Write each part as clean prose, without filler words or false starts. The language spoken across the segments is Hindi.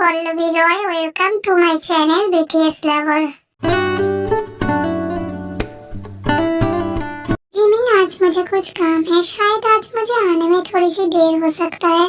Pallavi Roy. Welcome to my channel BTS lover. Jimin, आज मुझे कुछ काम है, शायद आज मुझे आने में थोड़ी सी देर हो सकता है।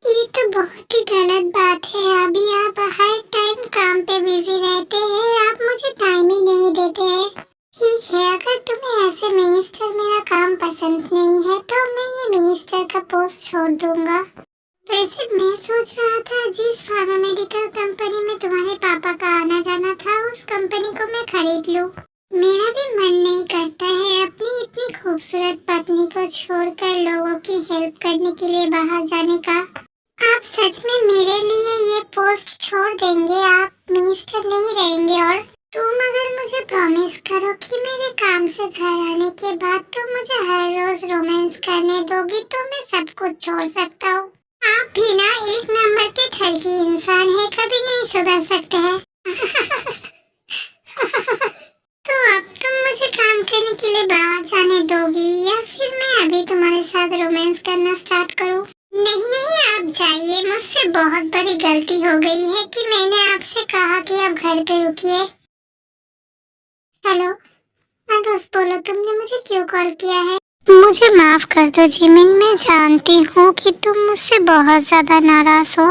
ये तो बहुत ही गलत बात है। अभी आप हर टाइम काम पे बिजी रहते हैं, आप मुझे टाइम ही नहीं देते हैं। ठीक है, अगर तुम्हें ऐसे मिनिस्टर मेरा काम पसंद नहीं है तो मैं ये मिनिस्टर का पोस्ट छोड़ दूंगा। वैसे मैं सोच रहा था, जिस फार्मा मेडिकल कंपनी में तुम्हारे पापा का आना जाना था, उस कंपनी को मैं खरीद लूं। मेरा भी मन नहीं करता है अपनी इतनी खूबसूरत पत्नी को छोड़कर लोगों की हेल्प करने के लिए बाहर जाने का। आप सच में मेरे लिए ये पोस्ट छोड़ देंगे? आप मिनिस्टर नहीं रहेंगे? और तुम अगर मुझे प्रॉमिस करो कि मेरे काम से घर आने के बाद तुम मुझे हर रोज रोमांस करने दोगी तो मैं सब कुछ छोड़ सकता हूँ। आप भी ना एक नंबर के ठगी इंसान है, कभी नहीं सुधर सकते हैं। तो अब तुम मुझे काम करने के लिए बाहर जाने दोगी या फिर मैं अभी तुम्हारे साथ रोमांस करना स्टार्ट करूं? नहीं नहीं, आप जाइए। मुझसे बहुत बड़ी गलती हो गई है कि मैंने आपसे कहा कि आप घर पे रुकिए। हेलो, हाँ दोस्त, बोलो तुमने मुझे क्यों कॉल किया है? मुझे माफ कर दो जिमिन, मैं जानती हूँ कि तुम मुझसे बहुत ज्यादा नाराज हो।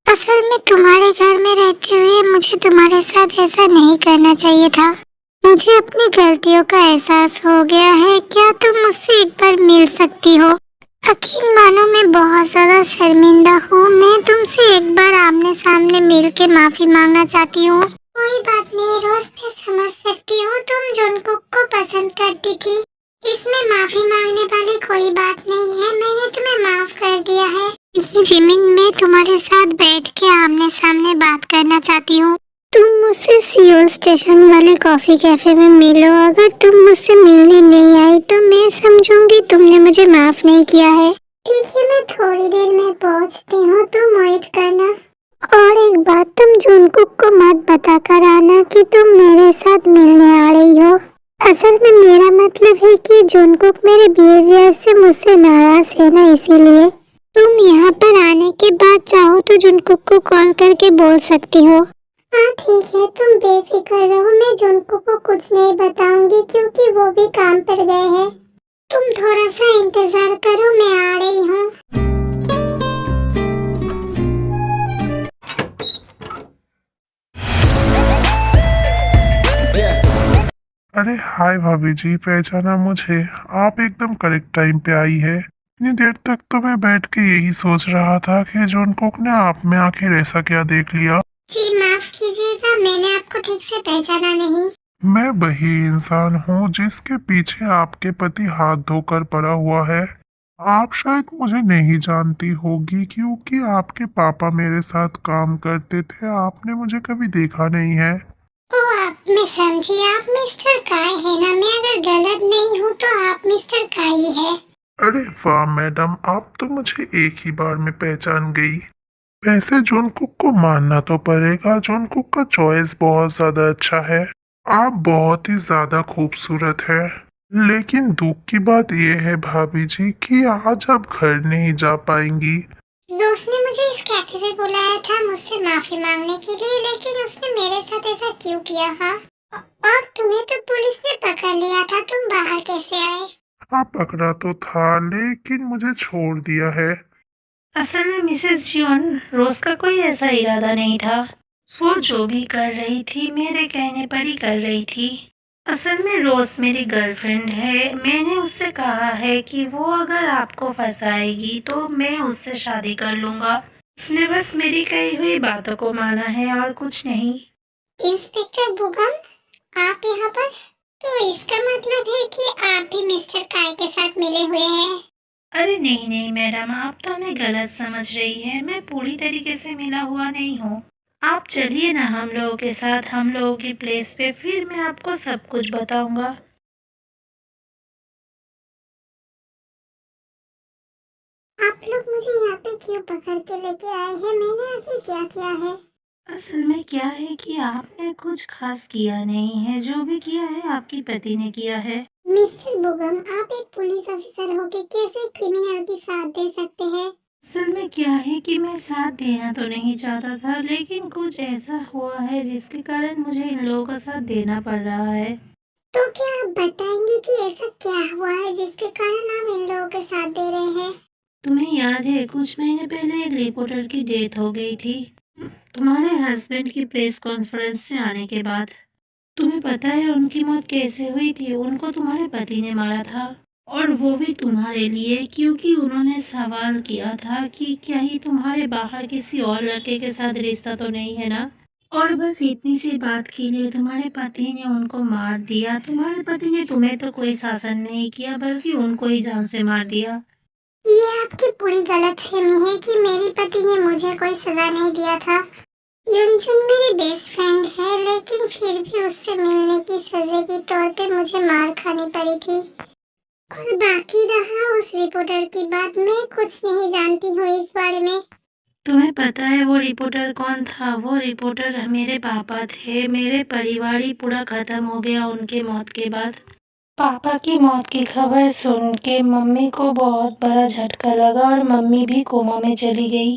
असल में तुम्हारे घर में रहते हुए मुझे तुम्हारे साथ ऐसा नहीं करना चाहिए था। मुझे अपनी गलतियों का एहसास हो गया है। क्या तुम मुझसे एक बार मिल सकती हो? यकीन मानो, मैं बहुत ज्यादा शर्मिंदा हूँ। मैं तुमसे एक बार आमने सामने मिल के माफी मांगना चाहती हूँ। कोई बात नहीं रोज, मैं समझ सकती हूँ तुम जॉनकुक को पसंद करती थी। इसमें माफी मांगने वाली कोई बात नहीं है, मैंने तुम्हें माफ कर दिया है। जिमिन, मैं तुम्हारे साथ बैठ के आमने सामने बात करना चाहती हूँ। तुम मुझसे सियोल स्टेशन वाले कॉफी कैफे में मिलो। अगर तुम मुझसे मिलने नहीं आई तो मैं समझूंगी तुमने मुझे माफ नहीं किया है। ठीक है, मैं थोड़ी देर में पहुँचती हूँ, तुम वेट करना। और एक बात, तुम जॉनकुक को मत बता कर आना कि तुम मेरे साथ मिलने आ रही हो। असल में मेरा मतलब है कि जॉनकुक मेरे बिहेवियर से मुझसे नाराज है ना, इसीलिए। तुम यहाँ पर आने के बाद चाहो तो जॉनकुक को कॉल करके बोल सकती हो। हाँ ठीक है, तुम बेफिक्र रहो, मैं जॉनकुक को कुछ नहीं बताऊंगी क्योंकि वो भी काम पर गए हैं। तुम थोड़ा सा इंतजार करो, मैं आ रही हूँ। अरे हाय भाभी जी, पहचाना मुझे? आप एकदम करेक्ट टाइम पे आई है। इतनी देर तक तो मैं बैठ के यही सोच रहा था कि जॉनकुक ने आप में आखिर ऐसा क्या देख लिया। जी माफ कीजिएगा, मैंने आपको ठीक से पहचाना नहीं। मैं वही इंसान हूँ जिसके पीछे आपके पति हाथ धोकर पड़ा हुआ है। आप शायद मुझे नहीं जानती होगी क्योंकि आपके पापा मेरे साथ काम करते थे। आपने मुझे कभी देखा नहीं है। ओ आप, मैं समझी, आप मिस्टर काय है ना? मैं अगर गलत नहीं हूँ तो आप मिस्टर काय ही है। अरे वाह मैडम, आप तो मुझे एक ही बार में पहचान गई। वैसे जॉनकुक को मानना तो पड़ेगा, जॉनकुक का चॉइस बहुत ज्यादा अच्छा है। आप बहुत ही ज्यादा खूबसूरत है। लेकिन दुख की बात यह है भाभी जी कि आज आप घर नहीं जा पाएंगी। रोज ने मुझे इस कैफे में बुलाया था मुझसे माफी मांगने के लिए, लेकिन उसने मेरे साथ ऐसा क्यों किया? हाँ, और तुम्हें तो पुलिस ने पकड़ लिया था, तुम बाहर कैसे आए? हाँ, पकड़ा तो था लेकिन मुझे छोड़ दिया है। असल में मिसेस जॉन, रोज का कोई ऐसा इरादा नहीं था। वो जो भी कर रही थी मेरे कहने पर ही कर रही थी। असल में रोज मेरी गर्लफ्रेंड है। मैंने उससे कहा है कि वो अगर आपको फंसाएगी तो मैं उससे शादी कर लूँगा। उसने बस मेरी कही हुई बातों को माना है और कुछ नहीं। इंस्पेक्टर बुगम, आप यहाँ पर? तो इसका मतलब है कि आप भी मिस्टर काय के साथ मिले हुए हैं? अरे नहीं नहीं मैडम, आप तो हमें गलत समझ रही है। मैं पूरी तरीके से मिला हुआ नहीं हूँ। आप चलिए ना हम लोगों के साथ, हम लोगों की प्लेस पे, फिर मैं आपको सब कुछ बताऊंगा। आप लोग मुझे यहाँ पे क्यों पकड़ के लेके आए हैं? मैंने आखिर क्या किया है? असल में क्या है कि आपने कुछ खास किया नहीं है। जो भी किया है आपकी पति ने किया है। मिस्टर बुगम, आप एक पुलिस ऑफिसर होके कैसे क्रिमिनल की साथ दे सकते हैं? असल में क्या है कि मैं साथ देना तो नहीं चाहता था, लेकिन कुछ ऐसा हुआ है जिसके कारण मुझे इन लोगों का साथ देना पड़ रहा है। तो क्या आप बताएंगे कि ऐसा क्या हुआ है जिसके कारण आप इन लोगों के साथ दे रहे हैं? तुम्हें याद है कुछ महीने पहले एक रिपोर्टर की डेथ हो गई थी, तुम्हारे हस्बैंड की प्रेस कॉन्फ्रेंस से आने के बाद। तुम्हें पता है उनकी मौत कैसे हुई थी? उनको तुम्हारे पति ने मारा था, और वो भी तुम्हारे लिए, क्योंकि उन्होंने सवाल किया था कि क्या ही तुम्हारे बाहर किसी और लड़के के साथ रिश्ता तो नहीं है ना। और बस इतनी सी बात के लिए तुम्हारे पति ने उनको मार दिया। तुम्हारे पति ने तुम्हें तो कोई शासन नहीं किया, बल्कि उनको ही जान से मार दिया। ये आपकी पूरी गलतफहमी है कि मेरे पति ने मुझे कोई सजा नहीं दिया था। युनजुन मेरी बेस्ट फ्रेंड है, लेकिन फिर भी उससे मिलने की सजा के तौर पे मुझे मार खानी पड़ी थी। और बाकी रहा उस रिपोर्टर की बात, मैं कुछ नहीं जानती हूँ इस बारे में। तुम्हें पता है वो रिपोर्टर कौन था? वो रिपोर्टर मेरे पापा थे। मेरे परिवार ही पूरा खत्म हो गया उनके मौत के बाद। पापा की मौत की खबर सुन के मम्मी को बहुत बड़ा झटका लगा और मम्मी भी कोमा में चली गई।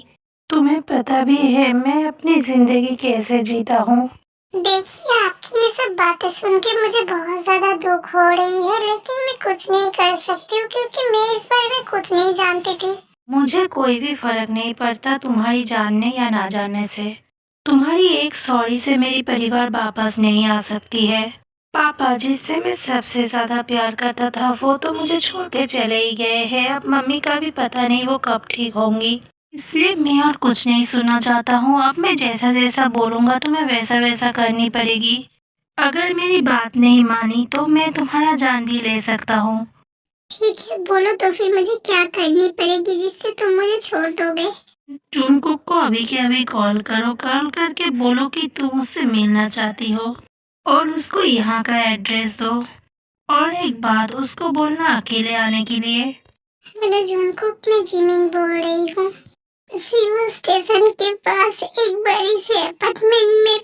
तुम्हें पता भी है मैं अपनी जिंदगी कैसे जीता हूँ। देखिए, आपकी ये सब बातें सुन के मुझे बहुत ज्यादा दुख हो रही है, लेकिन मैं कुछ नहीं कर सकती हूँ क्योंकि मैं इस बारे में कुछ नहीं जानती थी। मुझे कोई भी फर्क नहीं पड़ता तुम्हारी जानने या ना जानने से। तुम्हारी एक सॉरी से मेरी परिवार वापस नहीं आ सकती है। पापा जिससे मैं सबसे ज्यादा प्यार करता था वो तो मुझे छोड़ के चले ही गए हैं। अब मम्मी का भी पता नहीं वो कब ठीक होंगी, इसलिए मैं और कुछ नहीं सुनना चाहता हूँ। अब मैं जैसा जैसा बोलूँगा तुम्हें वैसा वैसा करनी पड़ेगी। अगर मेरी बात नहीं मानी तो मैं तुम्हारा जान भी ले सकता हूँ। ठीक है, बोलो तो फिर मुझे क्या करनी पड़ेगी जिससे तुम मुझे छोड़ दोगे? जूनकुक को अभी के अभी कॉल करो। कॉल करके बोलो कि तुम उससे मिलना चाहती हो और उसको यहाँ का एड्रेस दो। और एक बात, उसको बोलना अकेले आने के लिए। मैं जूनकुक में जिमिंग बोल रही हूँ। सिविल स्टेशन के पास एक बड़ी सी अपार्टमेंट में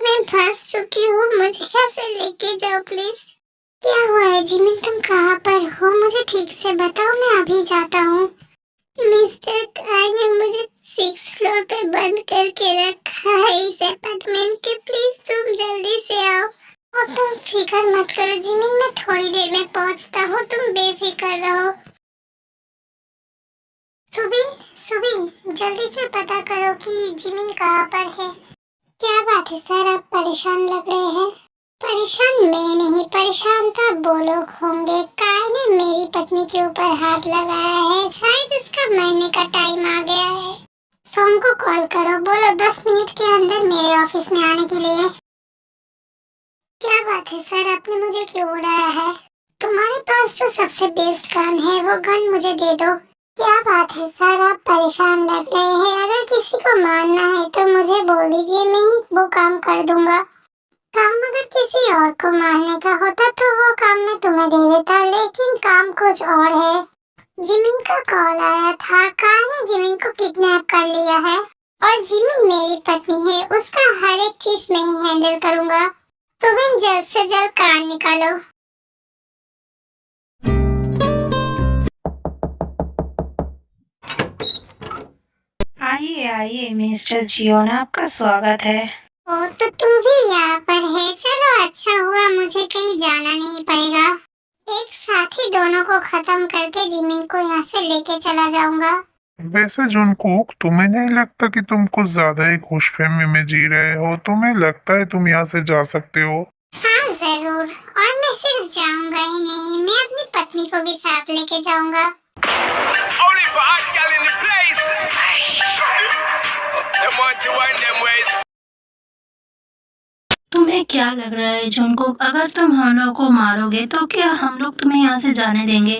मैं फंस चुकी हूँ। मुझे यहाँ से लेके जाओ प्लीज। क्या हुआ है जिमिंग, तुम कहाँ पर हो? मुझे ठीक से बताओ, मैं अभी जाता हूँ। मिस्टर काय ने मुझे 6th फ्लोर पे बंद करके रखा है इस अपार्टमेंट के। प्लीज तुम जल्दी से आओ। और तुम फिक्र मत करो जिमिंग, मैं थोड़ी देर में पहुँचता हूँ, तुम बेफिक्र रहो। सुबिन, सुबिन, जल्दी से पता करो कि जिमिन कहाँ पर है। क्या बात है सर, आप परेशान लग रहे हैं? परेशान मैं नहीं, परेशान तो वो लोग होंगे। काय ने मेरी पत्नी के ऊपर हाथ लगाया है, शायद उसका मरने का टाइम आ गया है। सोम को कॉल करो, बोलो 10 मिनट के अंदर मेरे ऑफिस में आने के लिए। क्या बात है सर, आपने मुझे क्यों बुलाया है? तुम्हारे पास जो सबसे बेस्ट गन है वो गन मुझे दे दो। क्या बात है सर, आप परेशान लग रहे हैं? अगर किसी को मारना है तो मुझे बोल दीजिए, मैं ही वो काम कर दूंगा। काम अगर किसी और को मारने का होता तो वो काम मैं तुम्हें दे देता, लेकिन काम कुछ और है। जिमिन का कॉल आया था, काय ने जिमिन को किडनैप कर लिया है और जिमिन मेरी पत्नी है, उसका हर एक चीज मैं ही हैंडल करूंगा। तुम्हें जल्द से जल्द कार निकालो। आइए आइए मिस्टर जियोन, आपका स्वागत है। ओ, तो तू भी यहाँ पर है? चलो अच्छा हुआ, मुझे कहीं जाना नहीं पड़ेगा। एक साथ ही दोनों को खत्म करके जिमिन को यहाँ से लेके चला जाऊंगा। वैसे जूनकुक, तुम्हें नहीं लगता कि तुम कुछ ज्यादा ही खुशफहमी में जी रहे हो? तुम्हें लगता है तुम यहाँ से जा सकते हो? हाँ जरूर, और मैं सिर्फ जाऊंगा ही नहीं, मैं अपनी पत्नी को भी साथ लेके जाऊंगा। Only for hot gal in the place. Them want to wind them ways. तुम्हें क्या लग रहा है जुनकुक, अगर तुम हम लोग को मारोगे तो क्या हम लोग तुम्हें यहाँ से जाने देंगे?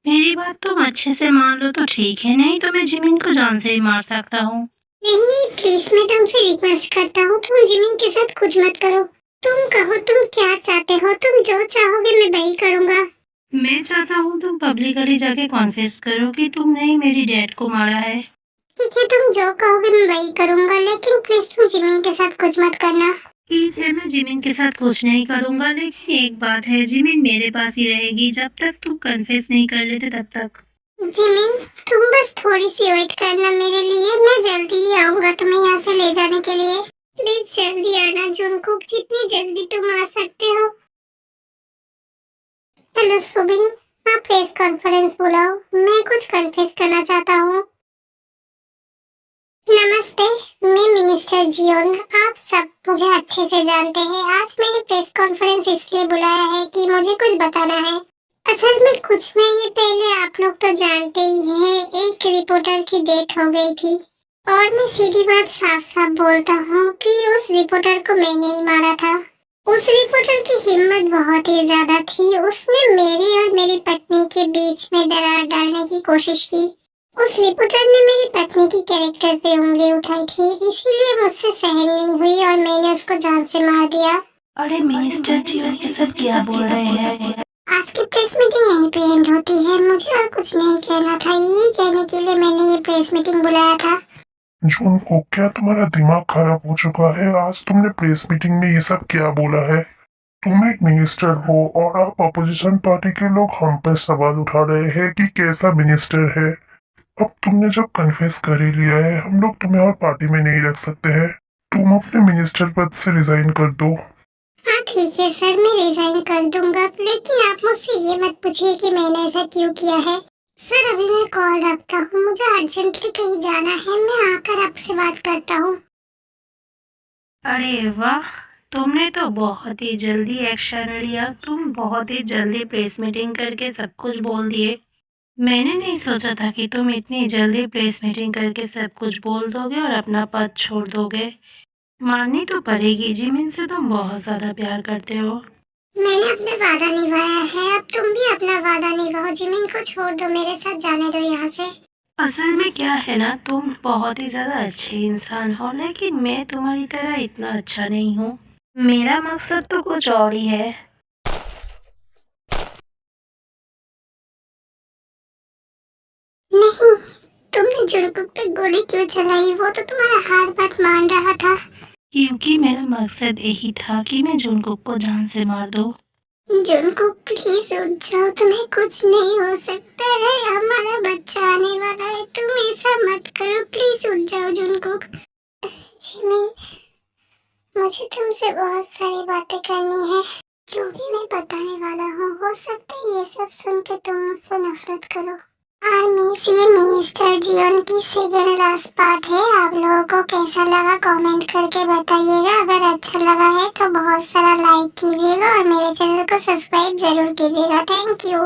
मेरी बात तुम अच्छे से मान लो तो ठीक है, नहीं तो मैं जिमिन को जान से ही मार सकता हूँ। नहीं नहीं, प्लीज मैं तुमसे रिक्वेस्ट करता हूँ, तुम जिमिन के साथ कुछ मत करो। तुम कहो तुम क्या चाहते हो, तुम जो चाहोगे मैं वही करूँगा। मैं चाहता हूँ तुम पब्लिकली जाके कॉन्फेस करो कि तुमने ही मेरी डैड को मारा है। ठीक है, तुम जो कहोगे मैं वही करूँगा, लेकिन प्लीज तुम जिमिन के साथ कुछ मत करना। ठीक है, मैं जिमिन के साथ कुछ नहीं करूँगा, लेकिन एक बात है, जिमिन मेरे पास ही रहेगी जब तक तुम कन्फेस नहीं कर लेते तब तक। जिमिन, तुम बस थोड़ी सी वेट करना मेरे लिए, मैं जल्दी ही आऊंगा तुम्हें यहाँ से ले जाने के लिए। प्लीज जल्दी आना जुनकुक, जितनी जल्दी तुम आ सकते हो। हेलो सुबिन, आप प्रेस कॉन्फ्रेंस बुलाओ, मैं कुछ कन्फेस करना चाहता हूँ। नमस्ते, मैं मिनिस्टर जियोन, आप सब मुझे अच्छे से जानते हैं। आज मैंने प्रेस कॉन्फ्रेंस इसलिए बुलाया है कि मुझे कुछ बताना है। असल में कुछ महीने पहले आप लोग तो जानते ही हैं, एक रिपोर्टर की डेथ हो गई थी। और मैं सीधी बात साफ साफ बोलता हूँ कि उस रिपोर्टर को मैंने ही मारा था। उस रिपोर्टर की हिम्मत बहुत ही ज्यादा थी। उसने मेरे और मेरी पत्नी के बीच में दरार डालने की कोशिश की। उस रिपोर्टर ने मेरी पत्नी की कैरेक्टर पे उंगली उठाई थी, इसीलिए मुझसे सहन नहीं हुई और मैंने उसको जान से मार दिया। अरे मिनिस्टर जी, ये सब क्या बोल रहे हैं? आज की प्रेस मीटिंग यहीं पे एंड होती है। मुझे और कुछ नहीं कहना था, यही कहने के लिए मैंने ये प्रेस मीटिंग बुलाया था। जुनकुक, क्या तुम्हारा दिमाग खराब हो चुका है? आज तुमने प्रेस मीटिंग में ये सब क्या बोला है? तुम एक मिनिस्टर हो और आप अपोजिशन पार्टी के लोग हम पर सवाल उठा रहे हैं कि कैसा मिनिस्टर है। अब तुमने जब कन्फेस कर ही लिया है, हम लोग तुम्हें और पार्टी में नहीं रख सकते हैं। तुम अपने मिनिस्टर पद से रिजाइन कर दो। हाँ ठीक है सर, मैं रिजाइन कर दूंगा, लेकिन आप मुझसे ये मत पूछिए कि मैंने ऐसा क्यों किया है। सर अभी मैं कॉल रखता हूँ, मुझे अर्जेंटली कहीं जाना है, मैं आकर आपसे बात करता हूँ। अरे वाह, तुमने तो बहुत ही जल्दी एक्शन लिया। तुम बहुत ही जल्दी प्रेस मीटिंग करके सब कुछ बोल दिए। मैंने नहीं सोचा था कि तुम इतनी जल्दी प्रेस मीटिंग करके सब कुछ बोल दोगे और अपना पद छोड़ दोगे। माननी तो पड़ेगी, जिमिन से तुम बहुत ज़्यादा प्यार करते हो। मैंने अपना वादा निभाया है, अब तुम भी अपना वादा निभाओ। जिमिन को छोड़ दो, मेरे साथ जाने दो यहाँ से। असल में क्या है ना, तुम बहुत ही ज़्यादा अच्छे इंसान हो, लेकिन मैं तुम्हारी तरह इतना अच्छा नहीं हूँ। मेरा मकसद तो कुछ और ही है। नहीं, तुमने जुनकुक पे गोली क्यों चलाई? वो तो तुम्हारा हर बात मान रहा था। क्योंकि मेरा मकसद यही था कि मैं जुनकुक को जान से मार दूँ। जुनकुक प्लीज उठ जाओ, तुम्हें कुछ नहीं हो सकता है, हमारा बच्चा आने वाला है, तुम ऐसा मत करो, प्लीज उठ जाओ जुनकुक। जिमिन, मुझे तुमसे बहुत सारी बातें करनी है। जो भी मैं बताने वाला हूँ, हो सकता है ये सब सुन के तुम मुझसे नफरत करो। आर्मीज, ये मिनिस्टर जियोन की सेकंड लास्ट पार्ट है। आप लोगों को कैसा लगा कमेंट करके बताइएगा। अगर अच्छा लगा है तो बहुत सारा लाइक कीजिएगा और मेरे चैनल को सब्सक्राइब जरूर कीजिएगा। Thank you.